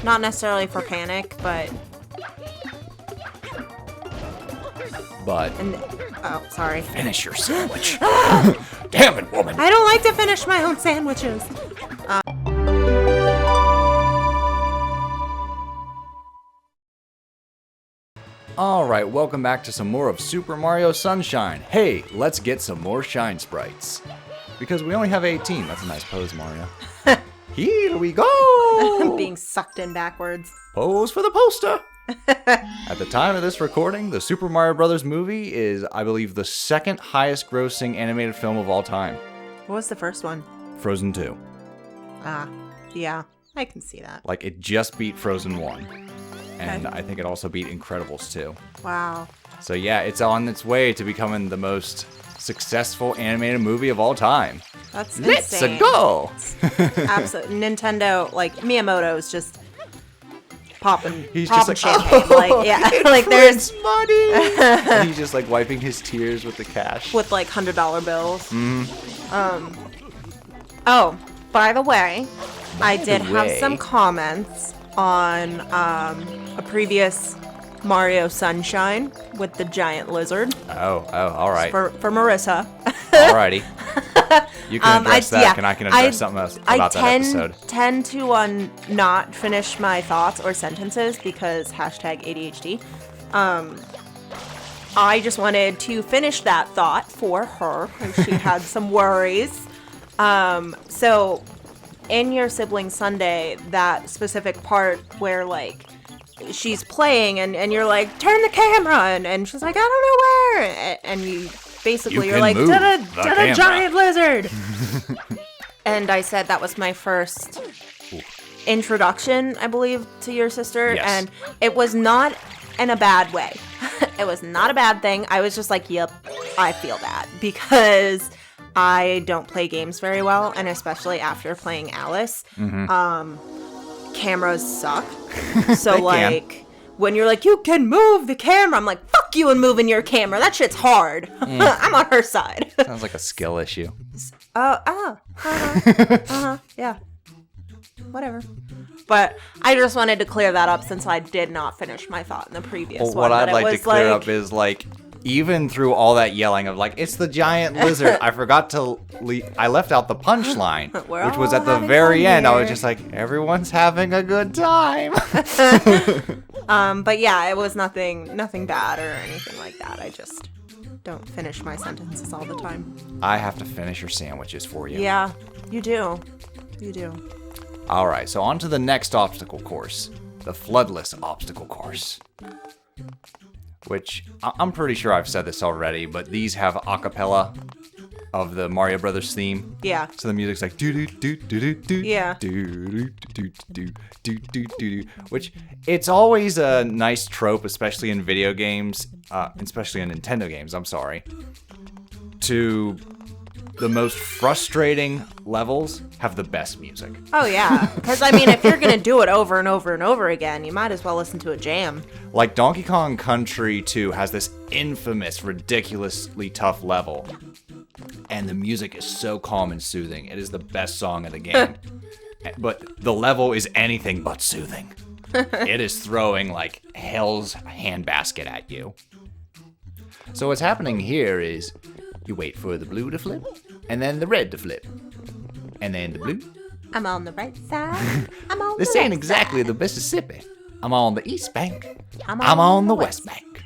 Not necessarily for panic, but... oh, sorry. Finish your sandwich. Damn it, woman. I don't like to finish my own sandwiches. Alright, welcome back to some more of Super Mario Sunshine. Hey, let's get some more shine sprites. Because we only have 18. That's a nice pose, Mario. Here we go! Being sucked in backwards. Pose for the poster! At the time of this recording, the Super Mario Bros. Movie is, I believe, the second highest grossing animated film of all time. What was the first one? Frozen 2. Yeah, I can see that. Like, it just beat Frozen 1. And I think it also beat Incredibles 2. Wow. So yeah, it's on its way to becoming the most successful animated movie of all time. That's Let's insane. go! Absolutely. Nintendo, like, Miyamoto's just popping He's just like, champagne. oh, Like, yeah, like there's money. And he's just like wiping his tears with the cash. with like $100 bills. Oh, by the way, I did have some comments on a previous Mario Sunshine with the giant lizard. Oh, all right. For Marissa. Alrighty. You can address that, and I can address something else about that episode. I tend to not finish my thoughts or sentences because #ADHD. I just wanted to finish that thought for her because she had some worries. So in your sibling Sunday, that specific part where like she's playing and you're like, turn the camera, and she's like, I don't know where, and you basically you're like, to the giant lizard. And I said that was my first introduction, I believe, to your sister. Yes. And it was not in a bad way. It was not a bad thing. I was just like, yep, I feel that, because I don't play games very well, and especially after playing Alice, cameras suck. So like when you're like, you can move the camera, I'm like, fuck you and moving your camera. That shit's hard. I'm on her side. Sounds like a skill issue. Yeah. Whatever. But I just wanted to clear that up since I did not finish my thought in the previous one. What I'd like to clear up is like, even through all that yelling of like, it's the giant lizard, I forgot to I left out the punchline, which was at the very end. I was just like, everyone's having a good time. But yeah, it was nothing bad or anything like that. I just don't finish my sentences all the time. I have to finish your sandwiches for you. Yeah, you do. You do. All right, so on to the next obstacle course, the FLUDDless obstacle course. Which, I'm pretty sure I've said this already, but these have a cappella of the Mario Brothers theme. Yeah. So the music's like do do do do do do. Yeah. Do do do do do do do. Which it's always a nice trope, especially in video games, especially in Nintendo games. I'm sorry. To the most frustrating levels have the best music. Oh yeah, because I mean, if you're gonna do it over and over and over again, you might as well listen to a jam. Like Donkey Kong Country 2 has this infamous, ridiculously tough level, and the music is so calm and soothing. It is the best song in the game. But the level is anything but soothing. It is throwing like hell's handbasket at you. So what's happening here is you wait for the blue to flip, and then the red to flip, and then the blue. I'm on the right side. I'm on This the ain't left exactly side. the Mississippi. I'm on the East Bank. I'm on the West Bank.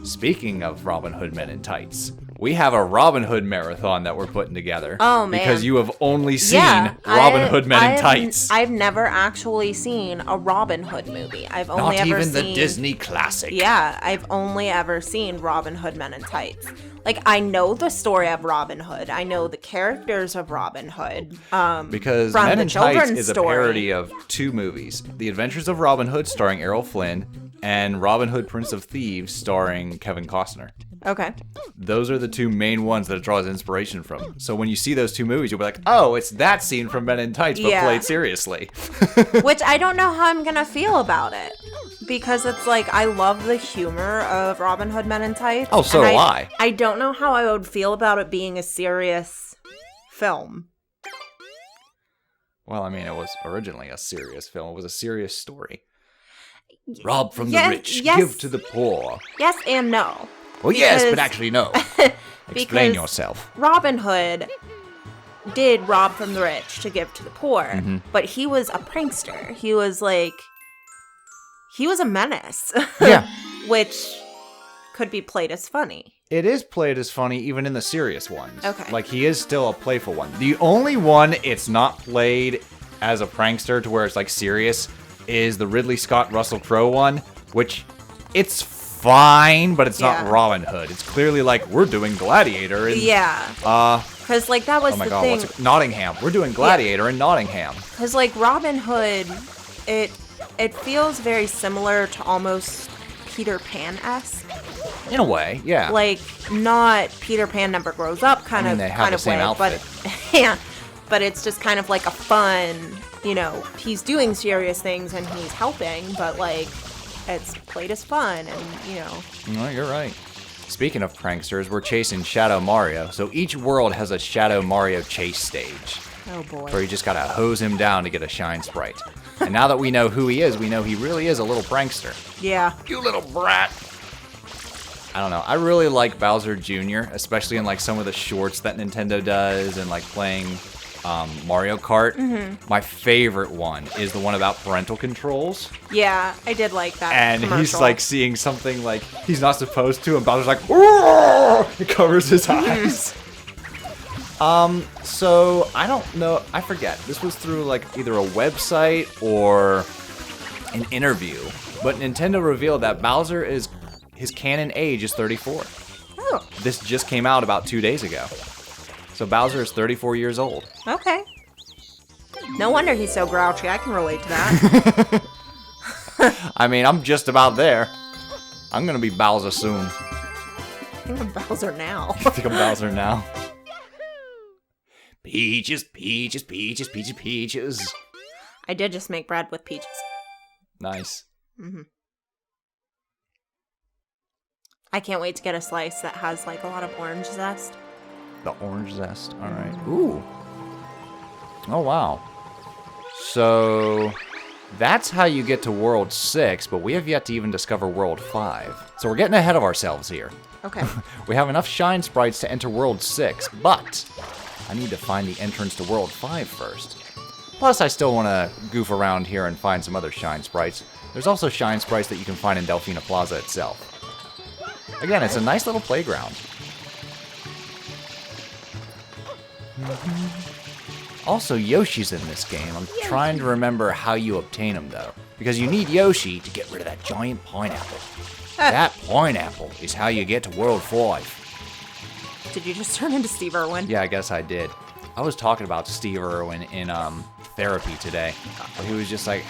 Speaking of Robin Hood Men in Tights, we have a Robin Hood marathon that we're putting together. Oh, man. Because you have only seen Robin Hood Men in Tights. I've never actually seen a Robin Hood movie. I've only Not ever even seen the Disney classic. Yeah, I've only ever seen Robin Hood Men in Tights. Like, I know the story of Robin Hood. I know the characters of Robin Hood. Because from Men the in Tights children's is a story. parody of two movies. The Adventures of Robin Hood starring Errol Flynn, and Robin Hood Prince of Thieves starring Kevin Costner. Okay. Those are the two main ones that it draws inspiration from. So when you see those two movies, you'll be like, oh, it's that scene from Men in Tights, but Yeah. played seriously. Which I don't know how I'm going to feel about it. Because it's like, I love the humor of Robin Hood Men in Tights. Oh, so and do I. I don't know how I would feel about it being a serious film. Well, I mean, it was originally a serious film. It was a serious story. Rob from the rich, give to the poor. Yes and no. Well, yes, but actually no. Explain yourself. Robin Hood did rob from the rich to give to the poor, but he was a prankster. He was a menace. Yeah. Which could be played as funny. It is played as funny even in the serious ones. Okay. Like, he is still a playful one. The only one it's not played as a prankster to where it's, like, serious is the Ridley Scott Russell Crowe one, which it's fine, but it's not Robin Hood. It's clearly like, we're doing Gladiator. And, because, like, that was oh my the God, thing. Nottingham. We're doing Gladiator in Nottingham. Because, like, Robin Hood, it feels very similar to almost Peter Pan-esque. In a way, yeah. Like, not Peter Pan never grows up kind of they have the same way, outfit. but yeah, but it's just kind of like a fun, you know, he's doing serious things and he's helping, but like it's played as fun and, you know. No, you're right. Speaking of pranksters, we're chasing Shadow Mario, so each world has a Shadow Mario chase stage. Oh boy. Where you just gotta hose him down to get a shine sprite. And now that we know who he is, we know he really is a little prankster. Yeah. You little brat. I don't know. I really like Bowser Jr., especially in like some of the shorts that Nintendo does and like playing Mario Kart. My favorite one is the one about parental controls. Yeah, I did like that. And commercial. he's like seeing something like he's not supposed to, and Bowser's like, "Whoa!" It covers his eyes. So I don't know. I forget. This was through like either a website or an interview, but Nintendo revealed that Bowser is his canon age is 34. Oh. This just came out about 2 days ago. So Bowser is 34 years old. Okay. No wonder he's so grouchy. I can relate to that. I mean, I'm just about there. I'm gonna be Bowser soon. I think I'm Bowser now. I think I'm Bowser now. Peaches, peaches, peaches, peaches, peaches. I did just make bread with peaches. Nice. I can't wait to get a slice that has like a lot of orange zest. The orange zest. All right. Ooh. Oh, wow. So that's how you get to World 6, but we have yet to even discover World 5. So we're getting ahead of ourselves here. Okay. We have enough shine sprites to enter World 6, but I need to find the entrance to World 5 first. Plus, I still want to goof around here and find some other shine sprites. There's also shine sprites that you can find in Delfina Plaza itself. Again, it's a nice little playground. Also, Yoshi's in this game. I'm trying to remember how you obtain him, though. Because you need Yoshi to get rid of that giant pineapple. That pineapple is how you get to World 5. Did you just turn into Steve Irwin? Yeah, I guess I did. I was talking about Steve Irwin in therapy today. He was just like,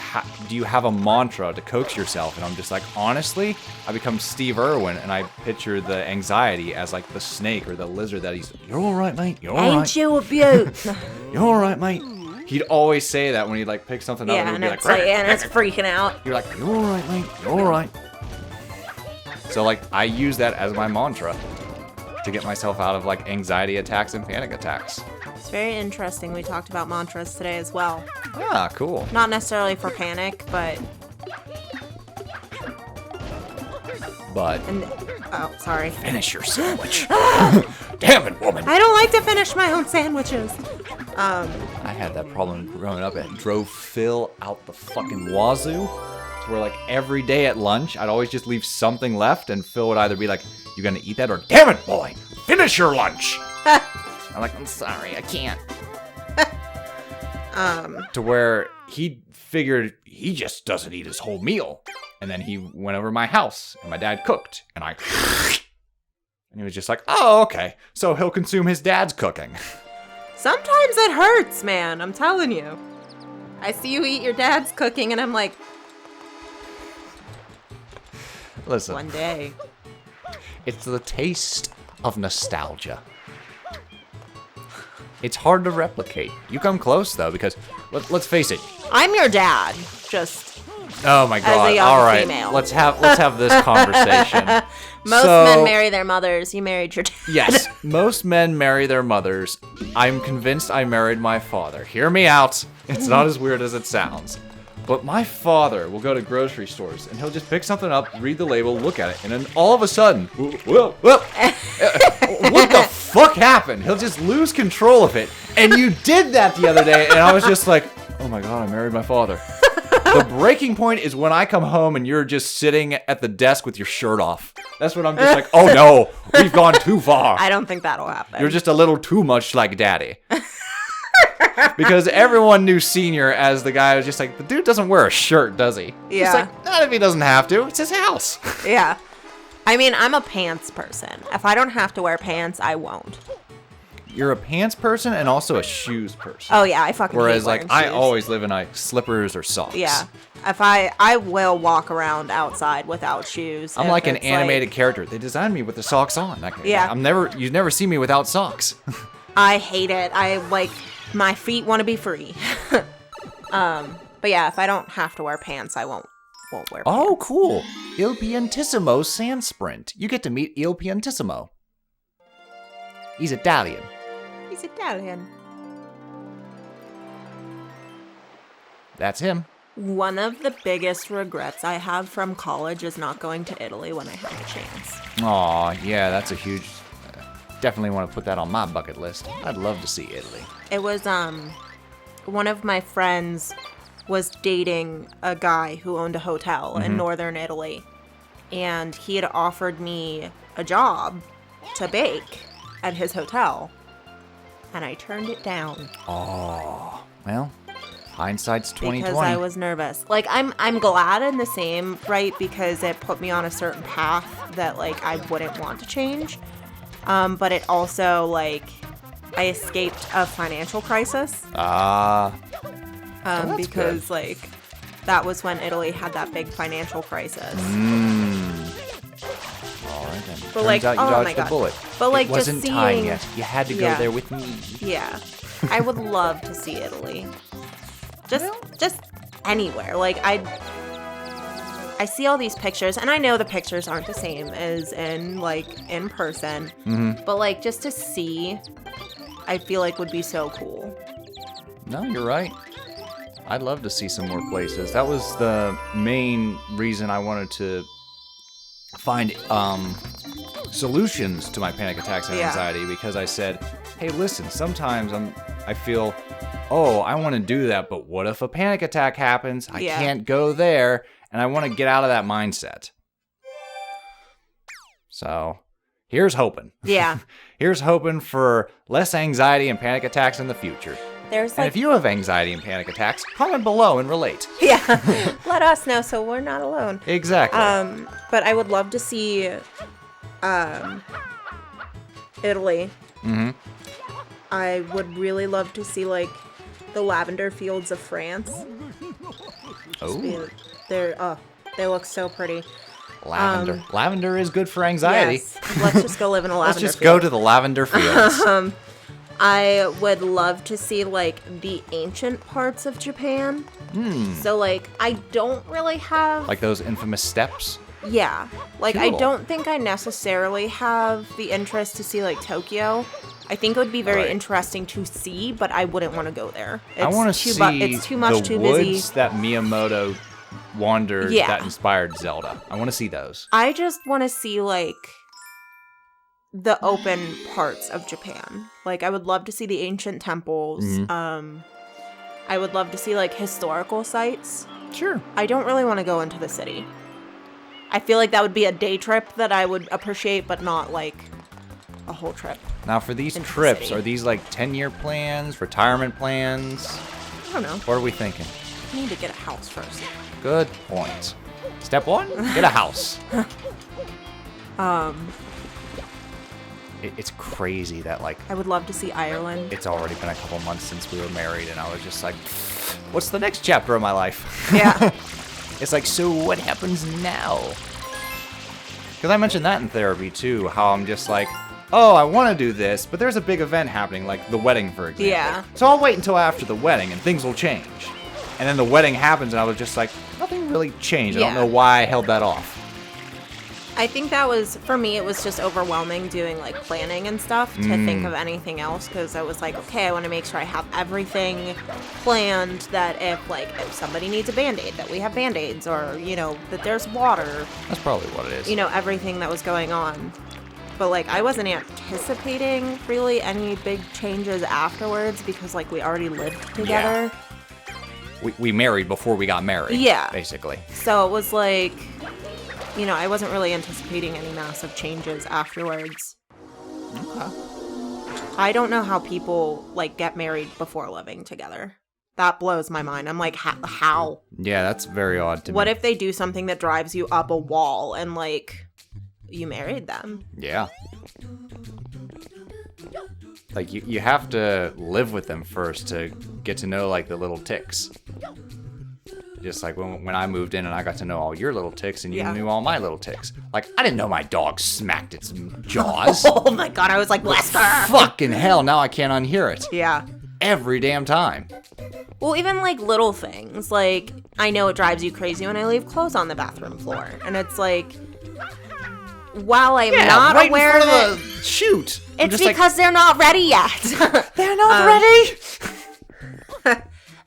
do you have a mantra to coax yourself? And I'm just like, honestly, I become Steve Irwin and I picture the anxiety as like the snake or the lizard that he's, you're all right, mate. You're all right. Ain't you a beaut? You're all right, mate. He'd always say that when he'd like pick something up. Yeah, And and he'd be it's like, and it's freaking out. You're like, you're all right, mate. You're all right. So like, I use that as my mantra to get myself out of like anxiety attacks and panic attacks. It's very interesting. We talked about mantras today as well. Ah, cool. Not necessarily for panic, but... And oh, sorry. finish your sandwich. Damn it, woman. I don't like to finish my own sandwiches. I had that problem growing up. It drove Phil out the fucking wazoo. To where like every day at lunch, I'd always just leave something left, and Phil would either be like, "You gonna eat that?" or "Damn it, boy, finish your lunch." I'm like, "I'm sorry, I can't." To where he figured he just doesn't eat his whole meal, and then he went over to my house, and my dad cooked, and and he was just like, "Oh, okay, so he'll consume his dad's cooking." Sometimes it hurts, man. I'm telling you. I see you eat your dad's cooking, and I'm like, Listen, one day. it's the taste of nostalgia. It's hard to replicate. You come close though, because let's face it. I'm your dad. Just Oh my god! young All right, female. let's have this conversation. Most men marry their mothers. You married your dad. Yes, most men marry their mothers. I'm convinced I married my father. Hear me out. It's not as weird as it sounds. But my father will go to grocery stores and he'll just pick something up, read the label, look at it, and then all of a sudden, what the fuck happened? He'll just lose control of it. And you did that the other day, and I was just like, oh my god, I married my father. The breaking point is when I come home and you're just sitting at the desk with your shirt off. That's when I'm just like, oh no, we've gone too far. I don't think that'll happen. You're just a little too much like daddy. Because everyone knew Senior as the guy who was just like, the dude doesn't wear a shirt, does he? Yeah. It's like, not if he doesn't have to. It's his house. Yeah. I mean, I'm a pants person. If I don't have to wear pants, I won't. You're a pants person and also a shoes person. Oh, yeah, I fucking Whereas, hate wearing I shoes. always live in like slippers or socks. Yeah. If I will walk around outside without shoes. I'm if like an it's animated character. They designed me with the socks on. Yeah. You never see me without socks. I hate it. My feet want to be free. But yeah, if I don't have to wear pants, I won't wear pants. Oh, cool. Il Piantissimo Sand Sprint. You get to meet Il Piantissimo. He's Italian. He's Italian. That's him. One of the biggest regrets I have from college is not going to Italy when I had the chance. Aw, yeah, that's a huge... definitely want to put that on my bucket list. I'd love to see Italy. It was, one of my friends was dating a guy who owned a hotel in northern Italy. And he had offered me a job to bake at his hotel. And I turned it down. Oh, well, hindsight's 20/20. Because I was nervous. Like, I'm glad in the same, right? Because it put me on a certain path that, like, I wouldn't want to change. But it also, like, I escaped a financial crisis. That's because, good. like, that was when Italy had that big financial crisis. All right, then. But, Turns like, out you oh dodged my the God. bullet. But, like, it wasn't just time seeing- yet. You had to go Yeah. there with me. Yeah. I would love to see Italy. Just anywhere. Like, I see all these pictures, and I know the pictures aren't the same as in person. But, like, just to see, I feel like would be so cool. No, you're right. I'd love to see some more places. That was the main reason I wanted to find solutions to my panic attacks and Yeah. anxiety, because I said, hey, listen, sometimes I feel, oh, I want to do that, but what if a panic attack happens? I Yeah. can't go there, and I want to get out of that mindset. So, here's hoping. Yeah. Here's hoping for less anxiety and panic attacks in the future. There's, And like, if you have anxiety and panic attacks, comment below and relate. yeah. Let us know so we're not alone. Exactly. But I would love to see Italy. I would really love to see, like, the lavender fields of France. Oh, They look so pretty. lavender. Lavender is good for anxiety. Yes. Let's just go live in a lavender Let's just field. go to the lavender fields. I would love to see, like, the ancient parts of Japan. So, like, I don't really have... Like those infamous steps. Yeah. Like, I Cool. don't think I necessarily have the interest to see, like, Tokyo. I think it would be very Right. interesting to see, but I wouldn't want to go there. I want to too see it's too much, the too woods busy. that Miyamoto wandered Yeah. that inspired Zelda. I want to see those. I just want to see, like, the open parts of Japan. Like, I would love to see the ancient temples. I would love to see, like, historical sites. Sure. I don't really want to go into the city. I feel like that would be a day trip that I would appreciate, but not, like, a whole trip. Now, for these Into the trips, city. are these like 10-year plans, retirement plans? I don't know. What are we thinking? I need to get a house first. Good point. Step 1, get a house. It's crazy that, like, I would love to see Ireland. it's already been a couple months since we were married, and I was just like, what's the next chapter of my life? Yeah. It's like, so what happens now? Because I mentioned that in therapy, too, how I'm just like, oh, I want to do this, but there's a big event happening, like the wedding, for example. Yeah. So I'll wait until after the wedding, and things will change. And then the wedding happens, and I was just like, nothing really changed. I Yeah. don't know why I held that off. I think that was, for me, it was just overwhelming doing like planning and stuff to think of anything else, because I was like, okay, I want to make sure I have everything planned, that if somebody needs a Band-Aid, that we have Band-Aids, or, that there's water. That's probably what it is. Everything that was going on. But like, I wasn't anticipating really any big changes afterwards, because like we already lived together. Yeah. We married before we got married. Yeah. Basically. So it was like, I wasn't really anticipating any massive changes afterwards. Okay. I don't know how people, like, get married before living together. That blows my mind. I'm like, how? Yeah, that's very odd to me. What if they do something that drives you up a wall and, like, you married them? Yeah. Like, you have to live with them first to get to know, like, the little ticks. Just like when I moved in and I got to know all your little ticks and you knew all my little ticks. Like, I didn't know my dog smacked its jaws. Oh my god, I was like, Lester! Fucking hell, now I can't unhear it. Yeah. Every damn time. Well, even like little things. Like, I know it drives you crazy when I leave clothes on the bathroom floor. And it's like, while I'm not right aware in of front it. the chute. It's because they're not ready yet. They're not ready?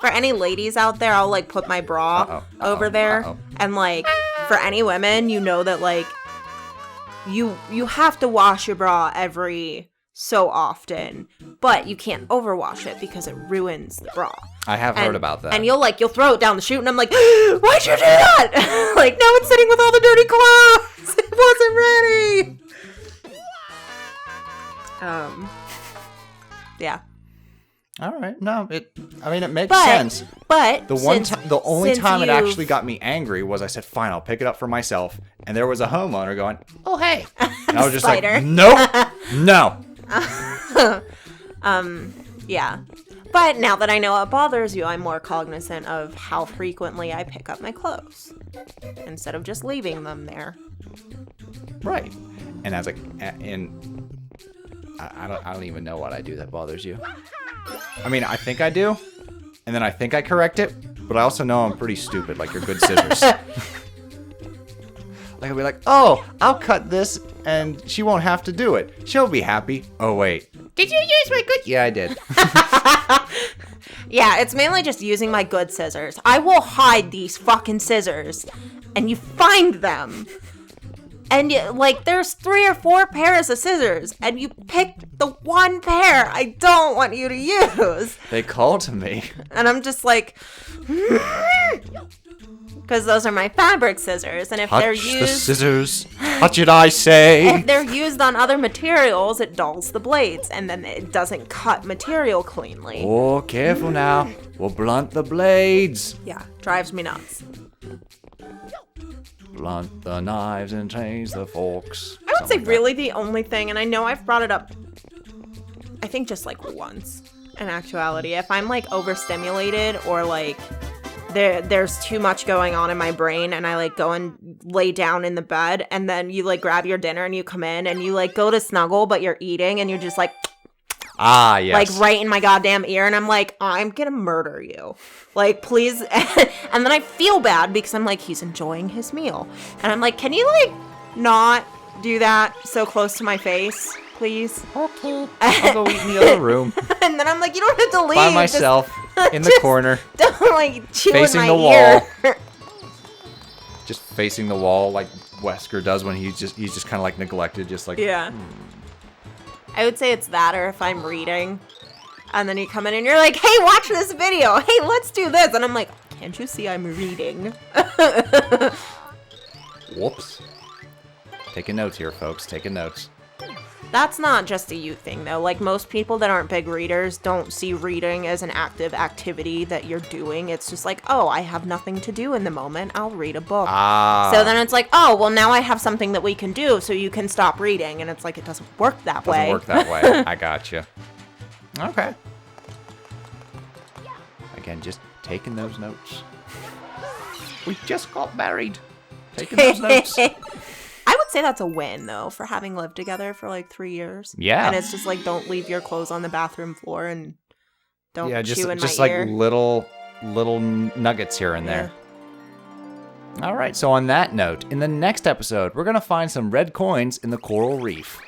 For any ladies out there, I'll like put my bra over there. And like, for any women, that like, you have to wash your bra every so often, but you can't overwash it because it ruins the bra. I have heard about that. And you'll throw it down the chute, and I'm like, why'd you do that? Like, now it's sitting with all the dirty clothes. It wasn't ready. Yeah. All right. No, it makes sense. But the only time it actually got me angry was I said, "Fine, I'll pick it up for myself." And there was a homeowner going, "Oh, hey." And I was just Spider. like, "Nope. No." Yeah. But now that I know it bothers you, I'm more cognizant of how frequently I pick up my clothes instead of just leaving them there. Right. And I don't even know what I do that bothers you. I mean, I think I do, and then I think I correct it, but I also know I'm pretty stupid, like your good scissors. Like, I'll be like, oh, I'll cut this, and she won't have to do it. She'll be happy. Oh, wait. Did you use my good? Yeah, I did. Yeah, it's mainly just using my good scissors. I will hide these fucking scissors, and you find them. And, there's 3 or 4 pairs of scissors, and you picked the one pair I don't want you to use. They call to me. And I'm just like, because those are my fabric scissors, and if they're used... the scissors. Touch it, I say. If they're used on other materials, it dulls the blades, and then it doesn't cut material cleanly. Oh, careful now. We'll blunt the blades. Yeah, drives me nuts. Blunt the knives and change the forks. I would say really the only thing, and I know I've brought it up, I think just once in actuality, if I'm overstimulated or there's too much going on in my brain and I go and lay down in the bed and then you grab your dinner and you come in and you go to snuggle but you're eating and you're just ah, yes. Right in my goddamn ear, and I'm like, I'm gonna murder you. Please. And then I feel bad because I'm he's enjoying his meal. And I'm like, can you, not do that so close to my face, please? Okay. I'll go eat in the other room. And then I'm like, you don't have to leave. By myself, in the corner. Don't, chew facing in my the ear. wall. Just facing the wall like Wesker does when he's just kind of neglected, just Yeah. I would say it's that, or if I'm reading, and then you come in and you're like, hey, watch this video. Hey, let's do this. And I'm like, can't you see I'm reading? Whoops. Taking notes here, folks. Taking notes. That's not just a you thing, though. Most people that aren't big readers don't see reading as an active activity that you're doing. It's just oh, I have nothing to do in the moment. I'll read a book. Ah. So then it's oh, well, now I have something that we can do, so you can stop reading. And it's it doesn't work that way. Doesn't work that way. I gotcha. Okay. Again, just taking those notes. We just got married. Taking those notes. I would say that's a win, though, for having lived together for 3 years. Yeah. And it's just don't leave your clothes on the bathroom floor and don't chew in just my ear. little nuggets here and there. All right, so on that note, in the next episode, we're going to find some red coins in the coral reef.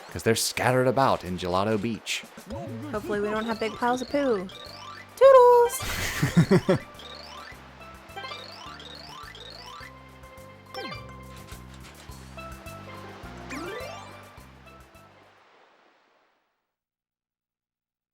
Because they're scattered about in Gelato Beach. Hopefully we don't have big piles of poo. Toodles!